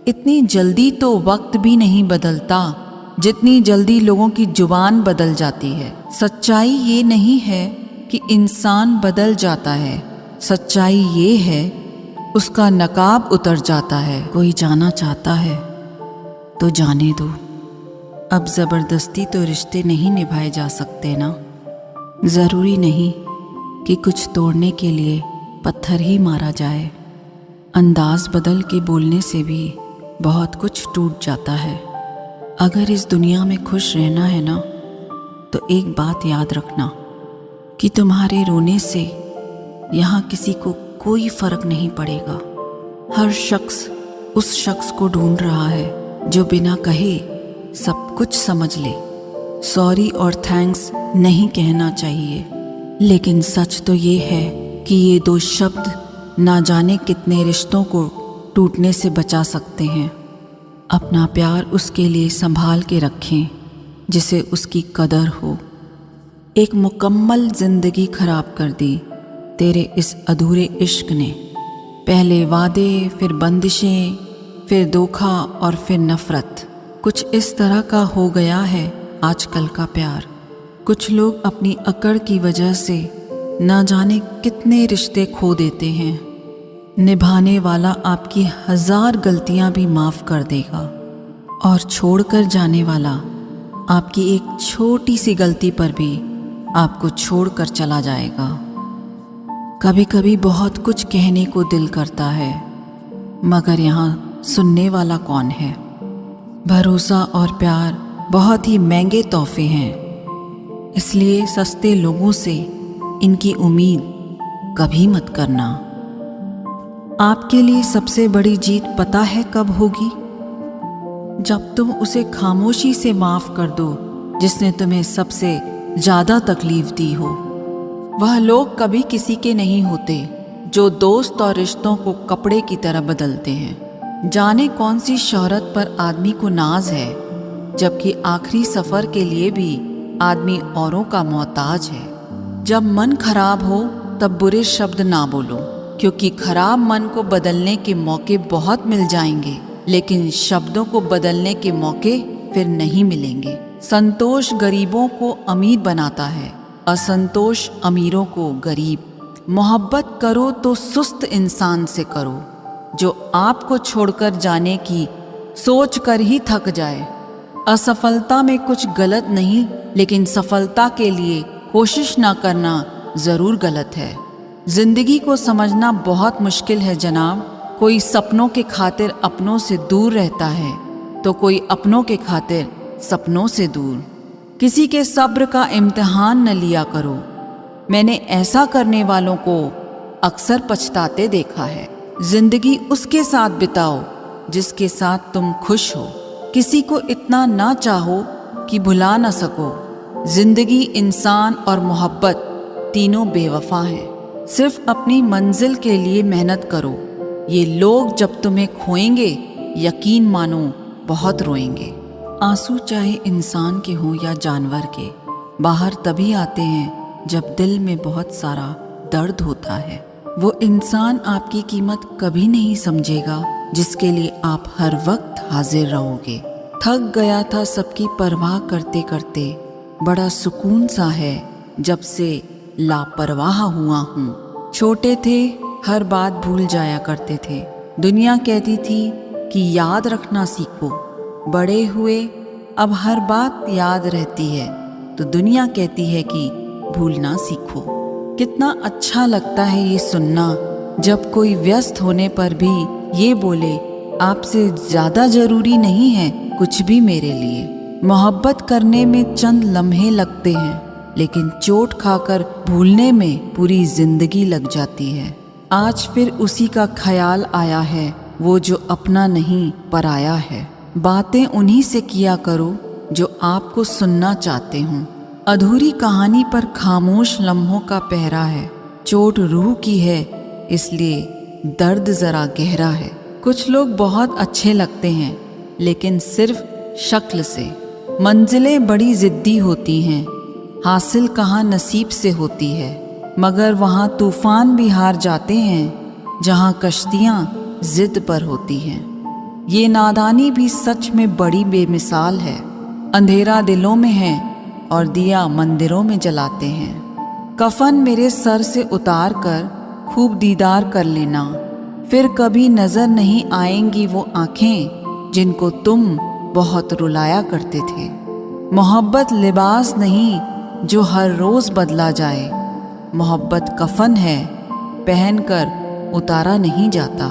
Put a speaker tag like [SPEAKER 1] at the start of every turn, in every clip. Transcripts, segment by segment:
[SPEAKER 1] इतनी जल्दी तो वक्त भी नहीं बदलता जितनी जल्दी लोगों की जुबान बदल जाती है। सच्चाई ये नहीं है कि इंसान बदल जाता है, सच्चाई ये है उसका नकाब उतर जाता है। कोई जाना चाहता है तो जाने दो। अब ज़बरदस्ती तो रिश्ते नहीं निभाए जा सकते ना। ज़रूरी नहीं कि कुछ तोड़ने के लिए पत्थर ही मारा जाए। अंदाज बदल के बोलने से भी बहुत कुछ टूट जाता है। अगर इस दुनिया में खुश रहना है ना, तो एक बात याद रखना कि तुम्हारे रोने से यहाँ किसी को कोई फर्क नहीं पड़ेगा। हर शख्स उस शख्स को ढूंढ रहा है जो बिना कहे सब कुछ समझ ले। सॉरी और थैंक्स नहीं कहना चाहिए, लेकिन सच तो ये है कि ये दो शब्द ना जाने कितने रिश्तों को टूटने से बचा सकते हैं। अपना प्यार उसके लिए संभाल के रखें जिसे उसकी कदर हो। एक मुकम्मल जिंदगी खराब कर दी तेरे इस अधूरे इश्क ने। पहले वादे, फिर बंदिशें, फिर धोखा और फिर नफरत। कुछ इस तरह का हो गया है आजकल का प्यार। कुछ लोग अपनी अकड़ की वजह से ना जाने कितने रिश्ते खो देते हैं। निभाने वाला आपकी 1000 गलतियां भी माफ़ कर देगा और छोड़कर जाने वाला आपकी एक छोटी सी गलती पर भी आपको छोड़कर चला जाएगा। कभी कभी बहुत कुछ कहने को दिल करता है, मगर यहाँ सुनने वाला कौन है। भरोसा और प्यार बहुत ही महंगे तोहफे हैं, इसलिए सस्ते लोगों से इनकी उम्मीद कभी मत करना। आपके लिए सबसे बड़ी जीत पता है कब होगी? जब तुम उसे खामोशी से माफ़ कर दो जिसने तुम्हें सबसे ज़्यादा तकलीफ दी हो। वह लोग कभी किसी के नहीं होते जो दोस्त और रिश्तों को कपड़े की तरह बदलते हैं। जाने कौन सी शोहरत पर आदमी को नाज है, जबकि आखिरी सफ़र के लिए भी आदमी औरों का मोहताज है। जब मन खराब हो तब बुरे शब्द ना बोलो, क्योंकि खराब मन को बदलने के मौके बहुत मिल जाएंगे, लेकिन शब्दों को बदलने के मौके फिर नहीं मिलेंगे। संतोष गरीबों को अमीर बनाता है, असंतोष अमीरों को गरीब। मोहब्बत करो तो सुस्त इंसान से करो जो आपको छोड़कर जाने की सोच कर ही थक जाए। असफलता में कुछ गलत नहीं, लेकिन सफलता के लिए कोशिश ना करना ज़रूर गलत है। जिंदगी को समझना बहुत मुश्किल है जनाब। कोई सपनों के खातिर अपनों से दूर रहता है, तो कोई अपनों के खातिर सपनों से दूर। किसी के सब्र का इम्तिहान न लिया करो। मैंने ऐसा करने वालों को अक्सर पछताते देखा है। जिंदगी उसके साथ बिताओ जिसके साथ तुम खुश हो। किसी को इतना ना चाहो कि भुला ना सको। जिंदगी, इंसान और मोहब्बत तीनों बेवफा हैं। सिर्फ अपनी मंजिल के लिए मेहनत करो। ये लोग जब तुम्हें खोएंगे, यकीन मानो बहुत रोएंगे। आंसू चाहे इंसान के हों या जानवर के, बाहर तभी आते हैं जब दिल में बहुत सारा दर्द होता है। वो इंसान आपकी कीमत कभी नहीं समझेगा जिसके लिए आप हर वक्त हाजिर रहोगे। थक गया था सबकी परवाह करते करते, बड़ा सुकून सा है जब से लापरवाह हुआ हूँ। छोटे थे हर बात भूल जाया करते थे। दुनिया कहती थी कि याद रखना सीखो। बड़े हुए अब हर बात याद रहती है, तो दुनिया कहती है कि भूलना सीखो। कितना अच्छा लगता है ये सुनना जब कोई व्यस्त होने पर भी ये बोले, आपसे ज़्यादा ज़रूरी नहीं है कुछ भी मेरे लिए। मोहब्बत करने में चंद लम्हे लगते हैं, लेकिन चोट खाकर भूलने में पूरी जिंदगी लग जाती है। आज फिर उसी का ख्याल आया है, वो जो अपना नहीं पराया है। बातें उन्हीं से किया करो जो आपको सुनना चाहते हों। अधूरी कहानी पर खामोश लम्हों का पहरा है। चोट रूह की है, इसलिए दर्द ज़रा गहरा है। कुछ लोग बहुत अच्छे लगते हैं, लेकिन सिर्फ शक्ल से। मंजिलें बड़ी ज़िद्दी होती हैं, हासिल कहाँ नसीब से होती है। मगर वहाँ तूफ़ान भी हार जाते हैं जहाँ कश्तियाँ ज़िद पर होती हैं। ये नादानी भी सच में बड़ी बेमिसाल है। अंधेरा दिलों में है और दिया मंदिरों में जलाते हैं। कफन मेरे सर से उतार कर खूब दीदार कर लेना, फिर कभी नजर नहीं आएंगी वो आंखें जिनको तुम बहुत रुलाया करते थे। मोहब्बत लिबास नहीं जो हर रोज बदला जाए, मोहब्बत कफन है पहनकर उतारा नहीं जाता।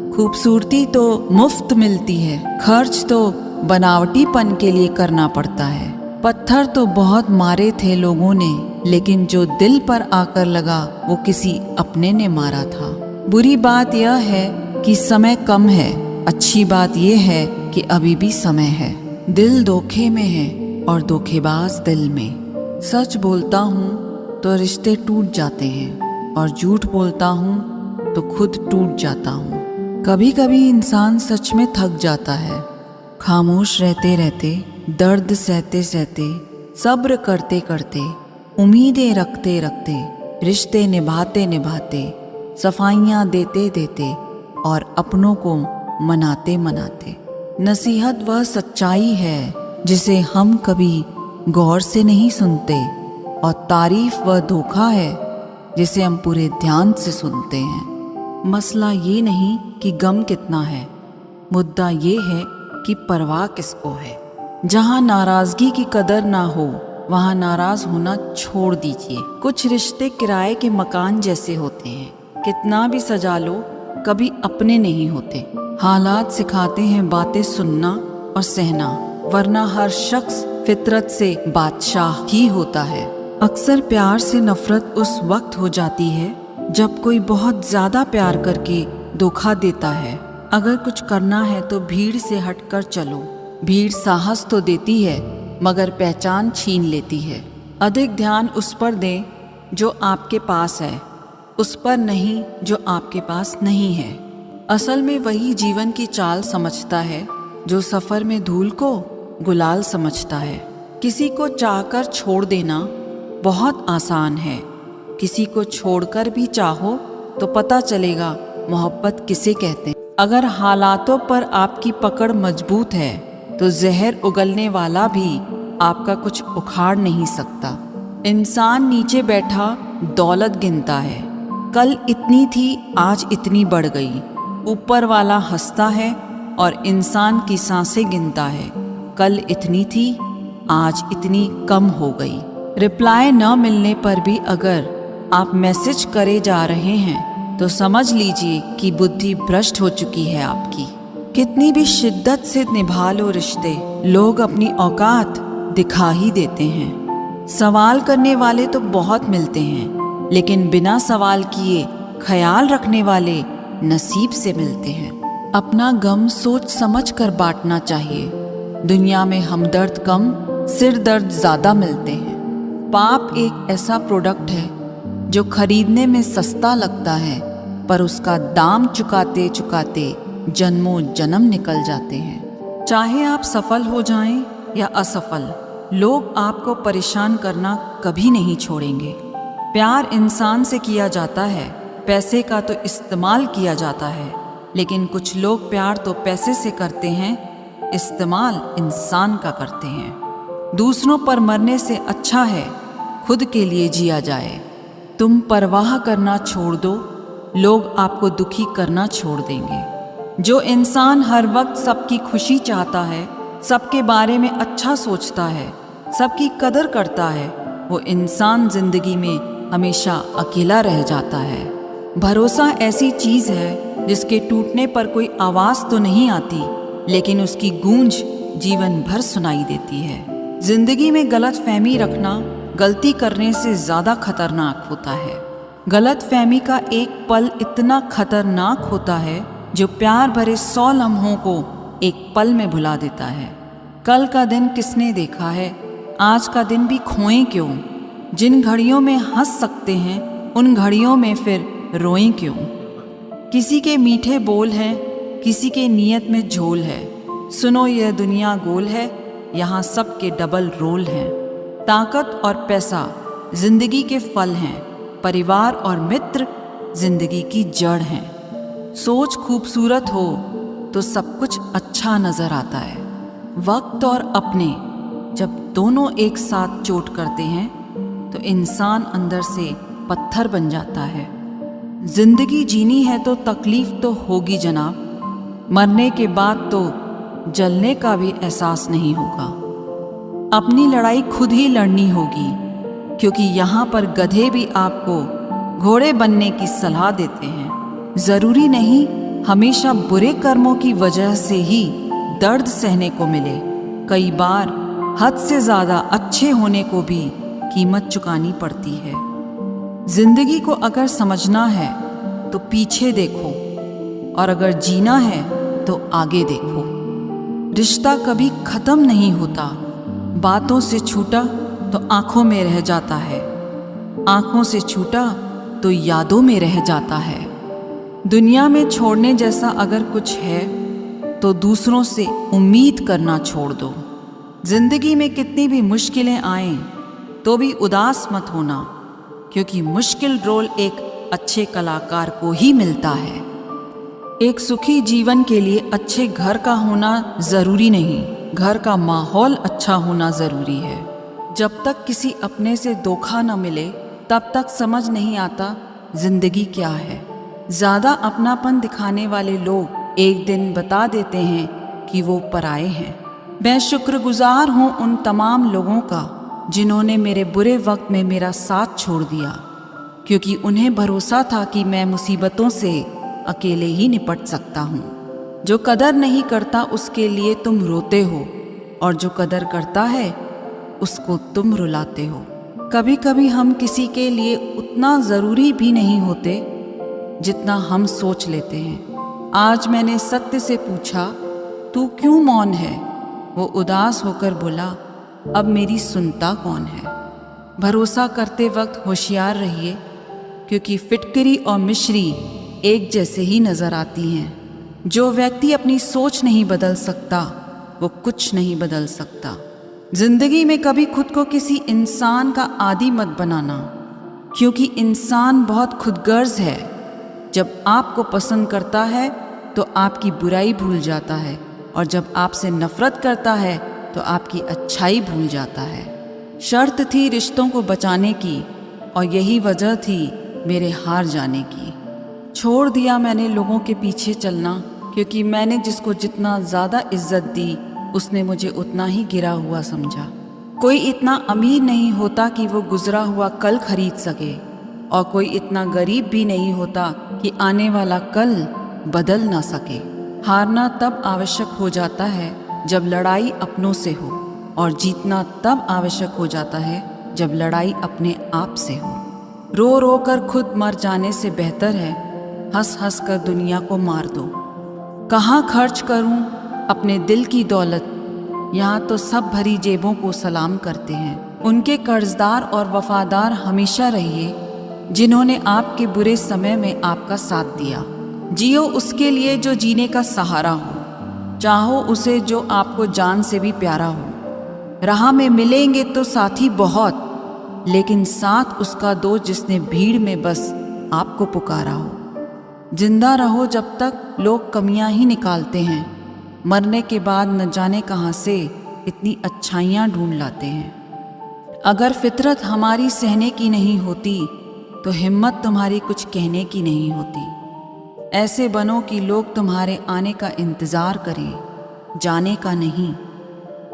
[SPEAKER 1] खूबसूरती तो मुफ्त मिलती है, खर्च तो बनावटीपन के लिए करना पड़ता है। पत्थर तो बहुत मारे थे लोगों ने, लेकिन जो दिल पर आकर लगा वो किसी अपने ने मारा था। बुरी बात यह है कि समय कम है, अच्छी बात यह है कि अभी भी समय है। दिल धोखे में है और धोखेबाज दिल में। सच बोलता हूँ तो रिश्ते टूट जाते हैं और झूठ बोलता हूँ तो खुद टूट जाता हूँ। कभी कभी इंसान सच में थक जाता है। खामोश रहते रहते, दर्द सहते सहते, सब्र करते करते, उम्मीदें रखते रखते, रिश्ते निभाते निभाते, सफाइयाँ देते देते और अपनों को मनाते मनाते। नसीहत वह सच्चाई है जिसे हम कभी गौर से नहीं सुनते, और तारीफ वह धोखा है जिसे हम पूरे ध्यान से सुनते हैं। मसला ये नहीं कि गम कितना है, मुद्दा ये है कि परवाह किसको है। जहाँ नाराजगी की कदर ना हो वहाँ नाराज होना छोड़ दीजिए। कुछ रिश्ते किराए के मकान जैसे होते हैं, कितना भी सजा लो कभी अपने नहीं होते। हालात सिखाते हैं बातें सुनना और सहना, वरना हर शख्स फितरत से बादशाह ही होता है। अक्सर प्यार से नफरत उस वक्त हो जाती है जब कोई बहुत ज्यादा प्यार करके धोखा देता है। अगर कुछ करना है तो भीड़ से हटकर चलो। भीड़ साहस तो देती है मगर पहचान छीन लेती है। अधिक ध्यान उस पर दें जो आपके पास है, उस पर नहीं जो आपके पास नहीं है। असल में वही जीवन की चाल समझता है जो सफर में धूल को गुलाल समझता है। किसी को चाहकर छोड़ देना बहुत आसान है, किसी को छोड़कर भी चाहो तो पता चलेगा मोहब्बत किसे कहते हैं। अगर हालातों पर आपकी पकड़ मजबूत है तो जहर उगलने वाला भी आपका कुछ उखाड़ नहीं सकता। इंसान नीचे बैठा दौलत गिनता है, कल इतनी थी आज इतनी बढ़ गई। ऊपर वाला हंसता है और इंसान की सांसें गिनता है, कल इतनी थी आज इतनी कम हो गई। रिप्लाई न मिलने पर भी अगर आप मैसेज करे जा रहे हैं तो समझ लीजिए कि बुद्धि भ्रष्ट हो चुकी है आपकी। कितनी भी शिद्दत से निभा लो रिश्ते, लोग अपनी औकात दिखा ही देते हैं। सवाल करने वाले तो बहुत मिलते हैं, लेकिन बिना सवाल किए ख्याल रखने वाले नसीब से मिलते हैं। अपना गम सोच समझ कर बांटना चाहिए। दुनिया में हमदर्द कम, सिर दर्द ज्यादा मिलते हैं। पाप एक ऐसा प्रोडक्ट है जो खरीदने में सस्ता लगता है, पर उसका दाम चुकाते चुकाते जन्मों जन्म निकल जाते हैं। चाहे आप सफल हो जाएं या असफल, लोग आपको परेशान करना कभी नहीं छोड़ेंगे। प्यार इंसान से किया जाता है, पैसे का तो इस्तेमाल किया जाता है, लेकिन कुछ लोग प्यार तो पैसे से करते हैं, इस्तेमाल इंसान का करते हैं। दूसरों पर मरने से अच्छा है खुद के लिए जिया जाए। तुम परवाह करना छोड़ दो, लोग आपको दुखी करना छोड़ देंगे। जो इंसान हर वक्त सबकी खुशी चाहता है, सबके बारे में अच्छा सोचता है, सबकी कदर करता है, वो इंसान जिंदगी में हमेशा अकेला रह जाता है। भरोसा ऐसी चीज है जिसके टूटने पर कोई आवाज तो नहीं आती, लेकिन उसकी गूंज जीवन भर सुनाई देती है। जिंदगी में गलत फहमी रखना गलती करने से ज्यादा खतरनाक होता है। गलत फहमी का एक पल इतना खतरनाक होता है जो प्यार भरे 100 लम्हों को एक पल में भुला देता है। कल का दिन किसने देखा है, आज का दिन भी खोएं क्यों। जिन घड़ियों में हंस सकते हैं उन घड़ियों में फिर रोएं क्यों। किसी के मीठे बोल हैं, किसी के नियत में झोल है। सुनो यह दुनिया गोल है, यहाँ सबके डबल रोल हैं। ताकत और पैसा जिंदगी के फल हैं, परिवार और मित्र जिंदगी की जड़ हैं। सोच खूबसूरत हो तो सब कुछ अच्छा नजर आता है। वक्त और अपने जब दोनों एक साथ चोट करते हैं तो इंसान अंदर से पत्थर बन जाता है। जिंदगी जीनी है तो तकलीफ तो होगी जनाब, मरने के बाद तो जलने का भी एहसास नहीं होगा। अपनी लड़ाई खुद ही लड़नी होगी, क्योंकि यहाँ पर गधे भी आपको घोड़े बनने की सलाह देते हैं। जरूरी नहीं हमेशा बुरे कर्मों की वजह से ही दर्द सहने को मिले। कई बार हद से ज्यादा अच्छे होने को भी कीमत चुकानी पड़ती है। जिंदगी को अगर समझना है तो पीछे देखो, और अगर जीना है तो आगे देखो। रिश्ता कभी खत्म नहीं होता, बातों से छूटा तो आंखों में रह जाता है, आंखों से छूटा तो यादों में रह जाता है। दुनिया में छोड़ने जैसा अगर कुछ है तो दूसरों से उम्मीद करना छोड़ दो। जिंदगी में कितनी भी मुश्किलें आएं तो भी उदास मत होना, क्योंकि मुश्किल रोल एक अच्छे कलाकार को ही मिलता है। एक सुखी जीवन के लिए अच्छे घर का होना जरूरी नहीं, घर का माहौल अच्छा होना जरूरी है। जब तक किसी अपने से धोखा न मिले तब तक समझ नहीं आता जिंदगी क्या है। ज्यादा अपनापन दिखाने वाले लोग एक दिन बता देते हैं कि वो पराए हैं। मैं शुक्रगुजार हूँ उन तमाम लोगों का जिन्होंने मेरे बुरे वक्त में मेरा साथ छोड़ दिया, क्योंकि उन्हें भरोसा था कि मैं मुसीबतों से अकेले ही निपट सकता हूँ। जो कदर नहीं करता उसके लिए तुम रोते हो, और जो कदर करता है उसको तुम रुलाते हो। कभी कभी हम किसी के लिए उतना ज़रूरी भी नहीं होते जितना हम सोच लेते हैं। आज मैंने सत्य से पूछा, तू क्यों मौन है? वो उदास होकर बोला, अब मेरी सुनता कौन है? भरोसा करते वक्त होशियार रहिए, क्योंकि फिटकरी और मिश्री एक जैसे ही नजर आती हैं। जो व्यक्ति अपनी सोच नहीं बदल सकता वो कुछ नहीं बदल सकता। जिंदगी में कभी खुद को किसी इंसान का आदी मत बनाना, क्योंकि इंसान बहुत खुदगर्ज है। जब आपको पसंद करता है तो आपकी बुराई भूल जाता है, और जब आपसे नफरत करता है तो आपकी अच्छाई भूल जाता है। शर्त थी रिश्तों को बचाने की, और यही वजह थी मेरे हार जाने की। छोड़ दिया मैंने लोगों के पीछे चलना, क्योंकि मैंने जिसको जितना ज़्यादा इज्जत दी उसने मुझे उतना ही गिरा हुआ समझा। कोई इतना अमीर नहीं होता कि वो गुजरा हुआ कल खरीद सके, और कोई इतना गरीब भी नहीं होता कि आने वाला कल बदल ना सके। हारना तब आवश्यक हो जाता है जब लड़ाई अपनों से हो, और जीतना तब आवश्यक हो जाता है जब लड़ाई अपने आप से हो। रो रो कर खुद मर जाने से बेहतर है हंस हंस कर दुनिया को मार दो। कहाँ खर्च करूं अपने दिल की दौलत, यहाँ तो सब भरी जेबों को सलाम करते हैं। उनके कर्जदार और वफादार हमेशा रहिए जिन्होंने आपके बुरे समय में आपका साथ दिया। जियो उसके लिए जो जीने का सहारा हो, चाहो उसे जो आपको जान से भी प्यारा हो। राह में मिलेंगे तो साथी बहुत, लेकिन साथ उसका दो जिसने भीड़ में बस आपको पुकारा हो। जिंदा रहो जब तक लोग कमियां ही निकालते हैं, मरने के बाद न जाने कहाँ से इतनी अच्छाइयाँ ढूंढ लाते हैं। अगर फितरत हमारी सहने की नहीं होती तो हिम्मत तुम्हारी कुछ कहने की नहीं होती। ऐसे बनो कि लोग तुम्हारे आने का इंतज़ार करें, जाने का नहीं।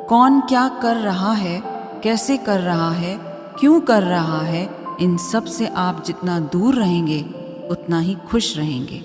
[SPEAKER 1] कौन क्या कर रहा है, कैसे कर रहा है, क्यों कर रहा है, इन सब से आप जितना दूर रहेंगे उतना ही खुश रहेंगे।